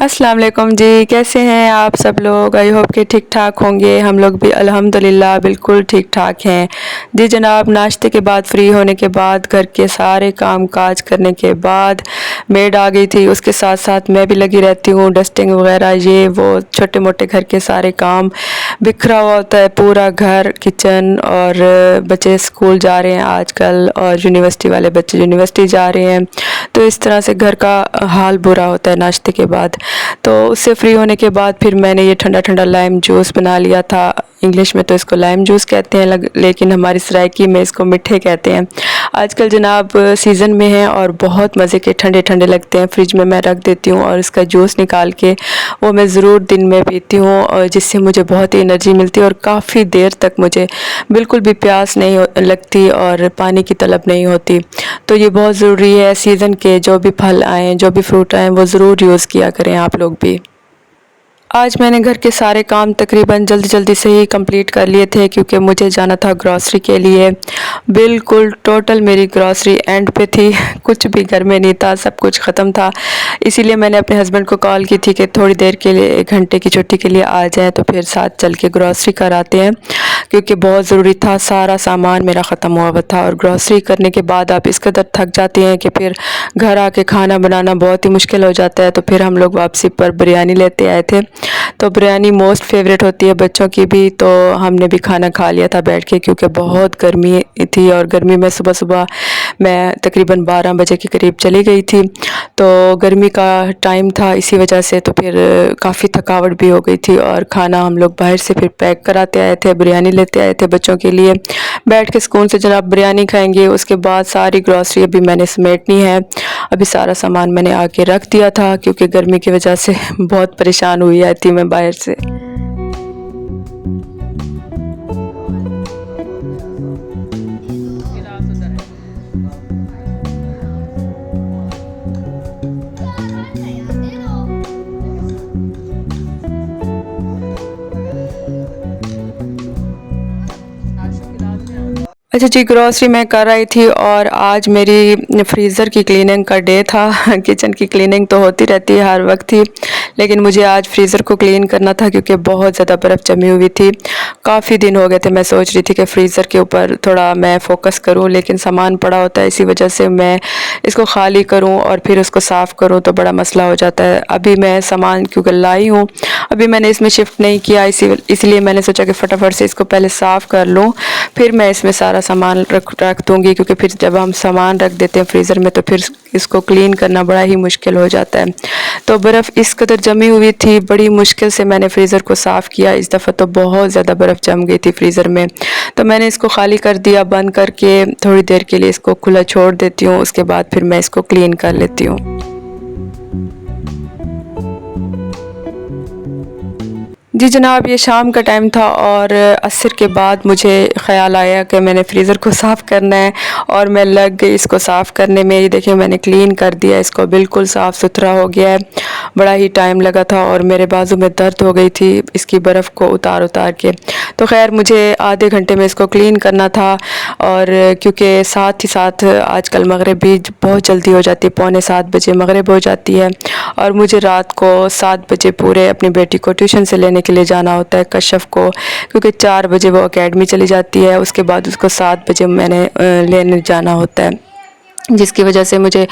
अस्सलाम वालेकुम जी, कैसे हैं आप सब लोग? आई होप कि ठीक ठाक होंगे। हम लोग भी अल्हम्दुलिल्लाह बिल्कुल ठीक ठाक हैं। जी जनाब, नाश्ते के बाद फ्री होने के बाद घर के सारे काम काज करने के बाद मेड आ गई थी, उसके साथ साथ मैं भी लगी रहती हूँ डस्टिंग वगैरह ये वो छोटे मोटे घर के सारे काम बिखरा हुआ होता है पूरा घर किचन। और बच्चे स्कूल जा रहे हैं आजकल और यूनिवर्सिटी वाले बच्चे यूनिवर्सिटी जा रहे हैं, तो इस तरह से घर का हाल बुरा होता है नाश्ते के बाद। तो उससे फ्री होने के बाद फिर मैंने ये ठंडा ठंडा लाइम जूस बना लिया था। इंग्लिश में तो इसको लाइम जूस कहते हैं लेकिन हमारी सराइकी में इसको मिठे कहते हैं। आजकल जनाब सीज़न में है और बहुत मज़े के ठंडे ठंडे लगते हैं। फ्रिज में मैं रख देती हूँ और इसका जूस निकाल के वो मैं ज़रूर दिन में पीती हूँ, और जिससे मुझे बहुत ही एनर्जी मिलती है और काफ़ी देर तक मुझे बिल्कुल भी प्यास नहीं लगती और पानी की तलब नहीं होती। तो ये बहुत ज़रूरी है। सीज़न के जो भी फल आएँ, जो भी फ्रूट आएँ, वो ज़रूर यूज़ किया करें आप लोग भी। आज मैंने घर के सारे काम तकरीबन जल्दी जल्दी से ही कंप्लीट कर लिए थे क्योंकि मुझे जाना था ग्रॉसरी के लिए। बिल्कुल टोटल मेरी ग्रॉसरी एंड पे थी, कुछ भी घर में नहीं था, सब कुछ ख़त्म था। इसीलिए मैंने अपने हस्बैंड को कॉल की थी कि थोड़ी देर के लिए 1 घंटे की छुट्टी के लिए आ जाएँ तो फिर साथ चल के ग्रॉसरी कर आते हैं, क्योंकि बहुत ज़रूरी था। सारा सामान मेरा ख़त्म हुआ हुआ था और ग्रॉसरी करने के बाद आप इस कदर थक जाते हैं कि फिर घर आके खाना बनाना बहुत ही मुश्किल हो जाता है। तो फिर हम लोग वापसी पर बिरयानी लेते आए थे। तो बिरयानी मोस्ट फेवरेट होती है बच्चों की भी, तो हमने भी खाना खा लिया था बैठ के, क्योंकि बहुत गर्मी थी और गर्मी में सुबह सुबह मैं तकरीबन 12 बजे के करीब चली गई थी। तो गर्मी का टाइम था, इसी वजह से तो फिर काफ़ी थकावट भी हो गई थी और खाना हम लोग बाहर से फिर पैक कराते आए थे, बिरयानी लेते आए थे बच्चों के लिए। बैठ के सुकून से जनाब बिरयानी खाएंगे। उसके बाद सारी ग्रॉसरी अभी मैंने समेटनी है। अभी सारा सामान मैंने आके रख दिया था क्योंकि गर्मी की वजह से बहुत परेशान हुई आई थी मैं बाहर से। अच्छा जी, ग्रॉसरी मैं कर रही थी और आज मेरी फ्रीज़र की क्लीनिंग का डे था। किचन की क्लीनिंग तो होती रहती है हर वक्त ही, लेकिन मुझे आज फ्रीज़र को क्लीन करना था क्योंकि बहुत ज़्यादा बर्फ़ जमी हुई थी। काफ़ी दिन हो गए थे, मैं सोच रही थी कि फ्रीज़र के ऊपर थोड़ा मैं फ़ोकस करूं, लेकिन सामान पड़ा होता है, इसी वजह से मैं इसको खाली करूं और फिर उसको साफ़ करूं तो बड़ा मसला हो जाता है। अभी मैं सामान क्योंकि लाई हूँ, अभी मैंने इसमें शिफ्ट नहीं किया, इसलिए मैंने सोचा कि फटाफट से इसको पहले साफ़ कर लूँ, फिर मैं इसमें सारा सामान रख दूँगी, क्योंकि फिर जब हम सामान रख देते हैं फ्रीज़र में तो फिर इसको क्लीन करना बड़ा ही मुश्किल हो जाता है। तो बर्फ़ इस कदर जमी हुई थी, बड़ी मुश्किल से मैंने फ्रीज़र को साफ़ किया। इस दफ़ा तो बहुत ज़्यादा बर्फ़ जम गई थी फ्रीज़र में। तो मैंने इसको खाली कर दिया, बंद करके थोड़ी देर के लिए इसको खुला छोड़ देती हूँ, उसके बाद फिर मैं इसको क्लीन कर लेती हूँ। जी जनाब, ये शाम का टाइम था और असर के बाद मुझे ख़्याल आया कि मैंने फ्रीज़र को साफ़ करना है और मैं लग गई इसको साफ़ करने में। ये देखिए मैंने क्लीन कर दिया, इसको बिल्कुल साफ़ सुथरा हो गया है। बड़ा ही टाइम लगा था और मेरे बाजू में दर्द हो गई थी इसकी बर्फ़ को उतार उतार के। तो खैर मुझे आधे घंटे में इसको क्लीन करना था, और क्योंकि साथ ही साथ आजकल मगरिब भी बहुत जल्दी हो जाती है, 6:45 बजे मगरिब हो जाती है और मुझे रात को 7 बजे पूरे अपनी बेटी को ट्यूशन से लेने के लिए जाना होता है कशफ को, क्योंकि 4 बजे वो एकेडमी चली जाती है, उसके बाद उसको 7 बजे मैंने लेने जाना होता है, जिसकी वजह से मुझे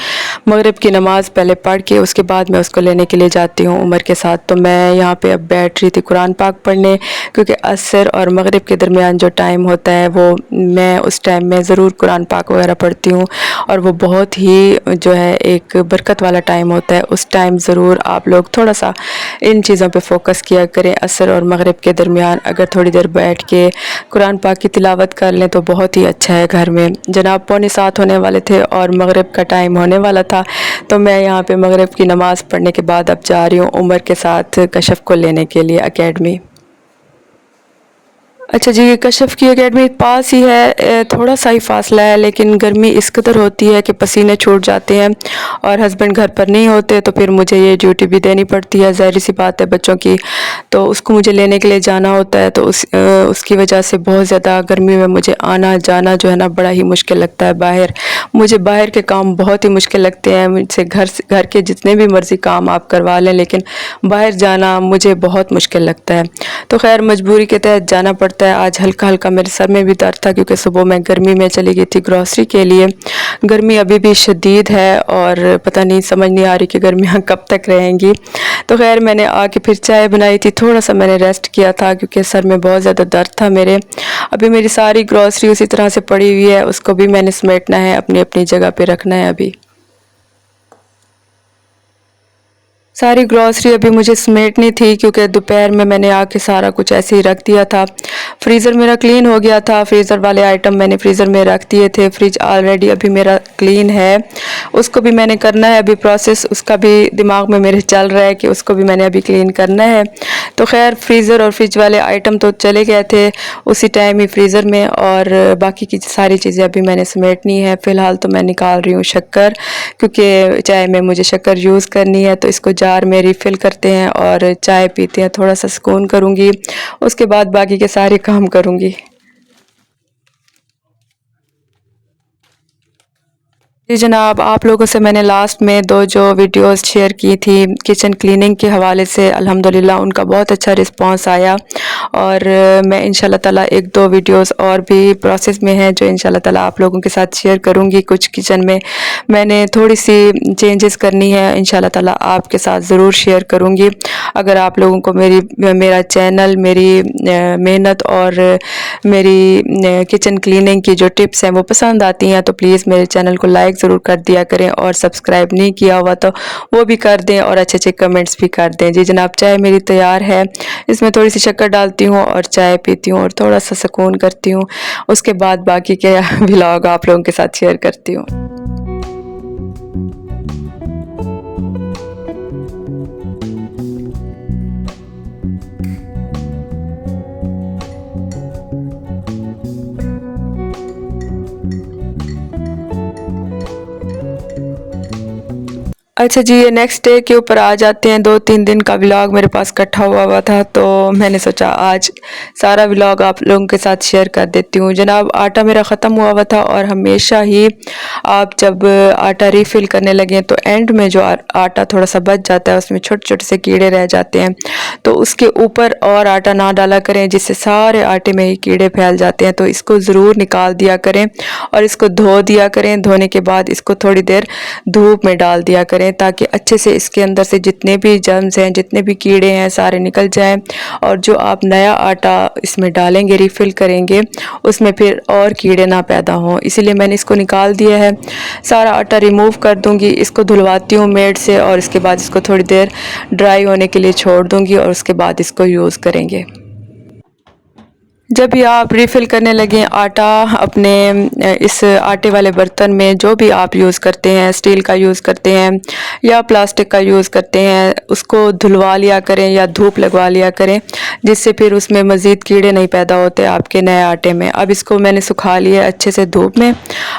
मगरिब की नमाज़ पहले पढ़ के उसके बाद मैं उसको लेने के लिए जाती हूँ उमर के साथ। तो मैं यहाँ पे अब बैठ रही थी कुरान पाक पढ़ने, क्योंकि असर और मगरिब के दरमियान जो टाइम होता है वो मैं उस टाइम में ज़रूर कुरान पाक वगैरह पढ़ती हूँ, और वो बहुत ही जो है एक बरकत वाला टाइम होता है। उस टाइम ज़रूर आप लोग थोड़ा सा इन चीज़ों पे फोकस किया करें। असर और मगरिब के दरमियान अगर थोड़ी देर बैठ के कुरान पाक की तिलावत कर लें तो बहुत ही अच्छा है। घर में जनाब 6:45 होने वाले थे और मगरिब का टाइम होने वाला था, तो मैं यहाँ पे मगरिब की नमाज़ पढ़ने के बाद अब जा रही हूँ उमर के साथ कशफ को लेने के लिए एकेडमी। अच्छा जी, कशफ की एकेडमी पास ही है, थोड़ा सा ही फासला है, लेकिन गर्मी इस कदर होती है कि पसीने छूट जाते हैं और हस्बैंड घर पर नहीं होते तो फिर मुझे ये ड्यूटी भी देनी पड़ती है, ज़ाहिर सी बात है बच्चों की। तो उसको मुझे लेने के लिए जाना होता है, तो उसकी वजह से बहुत ज़्यादा गर्मी में मुझे आना जाना जो है ना बड़ा ही मुश्किल लगता है बाहर। मुझे बाहर के काम बहुत ही मुश्किल लगते हैं, मुझसे घर के जितने भी मर्ज़ी काम आप करवा लें, लेकिन बाहर जाना मुझे बहुत मुश्किल लगता है। तो खैर मजबूरी के तहत जाना पड़ता है। आज हल्का हल्का मेरे सर में भी दर्द था क्योंकि सुबह मैं गर्मी में चली गई थी ग्रॉसरी के लिए। गर्मी अभी भी शदीद है और पता नहीं, समझ नहीं आ रही कि गर्मियाँ कब तक रहेंगी। तो खैर मैंने आके फिर चाय बनाई थी, थोड़ा सा मैंने रेस्ट किया था क्योंकि सर में बहुत ज़्यादा दर्द था मेरे। अभी मेरी सारी ग्रॉसरी उसी तरह से पड़ी हुई है, उसको भी मैंने समेटना है, अपनी अपनी जगह पे रखना है अभी। सारी ग्रॉसरी अभी मुझे समेटनी थी क्योंकि दोपहर में मैंने आके सारा कुछ ऐसे ही रख दिया था। फ्रीज़र मेरा क्लीन हो गया था, फ्रीज़र वाले आइटम मैंने फ्रीज़र में रख दिए थे। फ्रिज ऑलरेडी अभी मेरा क्लीन है, उसको भी मैंने करना है अभी प्रोसेस, उसका भी दिमाग में मेरे चल रहा है कि उसको भी मैंने अभी क्लीन करना है। तो खैर फ्रीज़र और फ्रिज वाले आइटम तो चले गए थे उसी टाइम ही फ्रीज़र में, और बाकी की सारी चीज़ें अभी मैंने समेटनी है। फ़िलहाल तो मैं निकाल रही हूँ शक्कर, क्योंकि चाय में मुझे शक्कर यूज़ करनी है, तो इसको जार में रिफ़िल करते हैं और चाय पीते हैं, थोड़ा सा सुकून करूँगी, उसके बाद बाकी के सारे काम करूँगी। जी जनाब, आप लोगों से मैंने लास्ट में 2 जो वीडियोस शेयर की थी किचन क्लीनिंग के हवाले से, अल्हम्दुलिल्लाह उनका बहुत अच्छा रिस्पांस आया, और मैं इंशाल्लाह ताला 1-2 वीडियोस और भी प्रोसेस में हैं जो इंशाल्लाह ताला आप लोगों के साथ शेयर करूंगी। कुछ किचन में मैंने थोड़ी सी चेंजेस करनी है, इंशाल्लाह ताला आपके साथ ज़रूर शेयर करूंगी। अगर आप लोगों को मेरा चैनल, मेरी मेहनत और मेरी किचन क्लीनिंग की जो टिप्स हैं वो पसंद आती हैं तो प्लीज़ मेरे चैनल को लाइक ज़रूर कर दिया करें, और सब्सक्राइब नहीं किया हुआ तो वो भी कर दें, और अच्छे अच्छे कमेंट्स भी कर दें। जी जनाब, चाय मेरी तैयार है, इसमें थोड़ी सी शक्कर डालती हूँ और चाय पीती हूँ और थोड़ा सा सुकून करती हूँ, उसके बाद बाकी के व्लॉग आप लोगों के साथ शेयर करती हूँ। अच्छा जी, ये नेक्स्ट डे के ऊपर आ जाते हैं। 2-3 दिन का व्लॉग मेरे पास इकट्ठा हुआ था, तो मैंने सोचा आज सारा व्लॉग आप लोगों के साथ शेयर कर देती हूँ। जनाब, आटा मेरा ख़त्म हुआ था, और हमेशा ही आप जब आटा रीफ़िल करने लगें तो एंड में जो आटा थोड़ा सा बच जाता है उसमें छोटे छोटे से कीड़े रह जाते हैं, तो उसके ऊपर और आटा ना डाला करें जिससे सारे आटे में ही कीड़े फैल जाते हैं। तो इसको ज़रूर निकाल दिया करें और इसको धो दिया करें। धोने के बाद इसको थोड़ी देर धूप में डाल दिया करें ताकि अच्छे से इसके अंदर से जितने भी जर्म्स हैं, जितने भी कीड़े हैं, सारे निकल जाएं, और जो आप नया आटा इसमें डालेंगे, रिफ़िल करेंगे, उसमें फिर और कीड़े ना पैदा हों। इसीलिए मैंने इसको निकाल दिया है। सारा आटा रिमूव कर दूंगी, इसको धुलवाती हूँ मेड से, और इसके बाद इसको थोड़ी देर ड्राई होने के लिए छोड़ दूंगी, और उसके बाद इसको यूज़ करेंगे। जब भी आप रिफ़िल करने लगें आटा अपने इस आटे वाले बर्तन में, जो भी आप यूज़ करते हैं, स्टील का यूज़ करते हैं या प्लास्टिक का यूज़ करते हैं, उसको धुलवा लिया करें या धूप लगवा लिया करें, जिससे फिर उसमें मज़ीद कीड़े नहीं पैदा होते आपके नए आटे में। अब इसको मैंने सुखा लिया अच्छे से धूप में,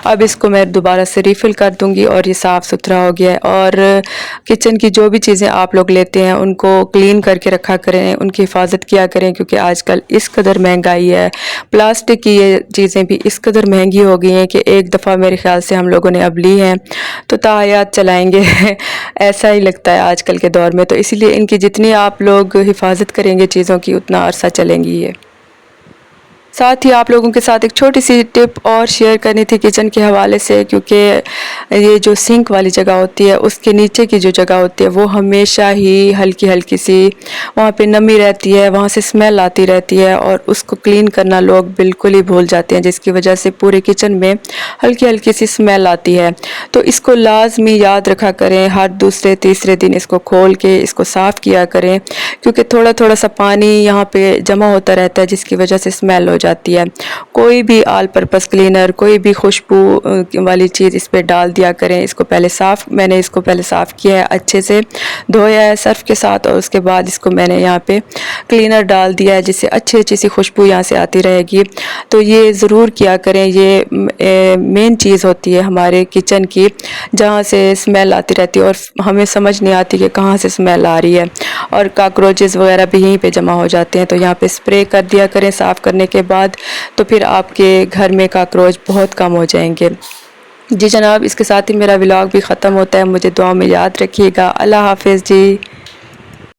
अब इसको मैं दोबारा से रिफ़िल कर दूँगी और ये साफ़ सुथरा हो गया है। और किचन की जो भी चीज़ें आप लोग लेते हैं उनको क्लीन करके रखा करें, उनकी हिफाजत किया करें, क्योंकि आजकल इस कदर महंगाई है, प्लास्टिक की ये चीज़ें भी इस कदर महंगी हो गई हैं कि एक दफ़ा मेरे ख्याल से हम लोगों ने अब ली हैं तो ताहयात चलाएंगे ऐसा ही लगता है आजकल के दौर में। तो इसीलिए इनकी जितनी आप लोग हिफाजत करेंगे चीज़ों की, उतना अरसा चलेंगी ये। साथ ही आप लोगों के साथ एक छोटी सी टिप और शेयर करनी थी किचन के हवाले से, क्योंकि ये जो सिंक वाली जगह होती है उसके नीचे की जो जगह होती है वो हमेशा ही हल्की हल्की सी वहाँ पे नमी रहती है, वहाँ से स्मेल आती रहती है, और उसको क्लीन करना लोग बिल्कुल ही भूल जाते हैं, जिसकी वजह से पूरे किचन में हल्की हल्की सी स्मेल आती है। तो इसको लाजमी याद रखा करें, हर दूसरे तीसरे दिन इसको खोल के इसको साफ़ किया करें, क्योंकि थोड़ा थोड़ा सा पानी यहाँ पे जमा होता रहता है जिसकी वजह से स्मेल हो जाती है। कोई भी ऑल पर्पस क्लीनर, कोई भी खुशबू वाली चीज़ इस पे डाल दिया करें। मैंने इसको पहले साफ़ किया है, अच्छे से धोया है सर्फ़ के साथ, और उसके बाद इसको मैंने यहाँ पे क्लीनर डाल दिया है, जिससे अच्छी सी खुशबू यहाँ से आती रहेगी। तो ये ज़रूर किया करें, ये मेन चीज़ होती है हमारे किचन की, जहाँ से स्मेल आती रहती है और हमें समझ नहीं आती कि कहाँ से स्मेल आ रही है, और काकरोचेस वगैरह भी यहीं पे जमा हो जाते हैं। तो यहाँ पे स्प्रे कर दिया करें साफ़ करने के बाद, तो फिर आपके घर में काकरोच बहुत कम हो जाएंगे। जी जनाब, इसके साथ ही मेरा व्लॉग भी ख़त्म होता है। मुझे दुआ में याद रखिएगा। अल्लाह हाफ़िज़ जी।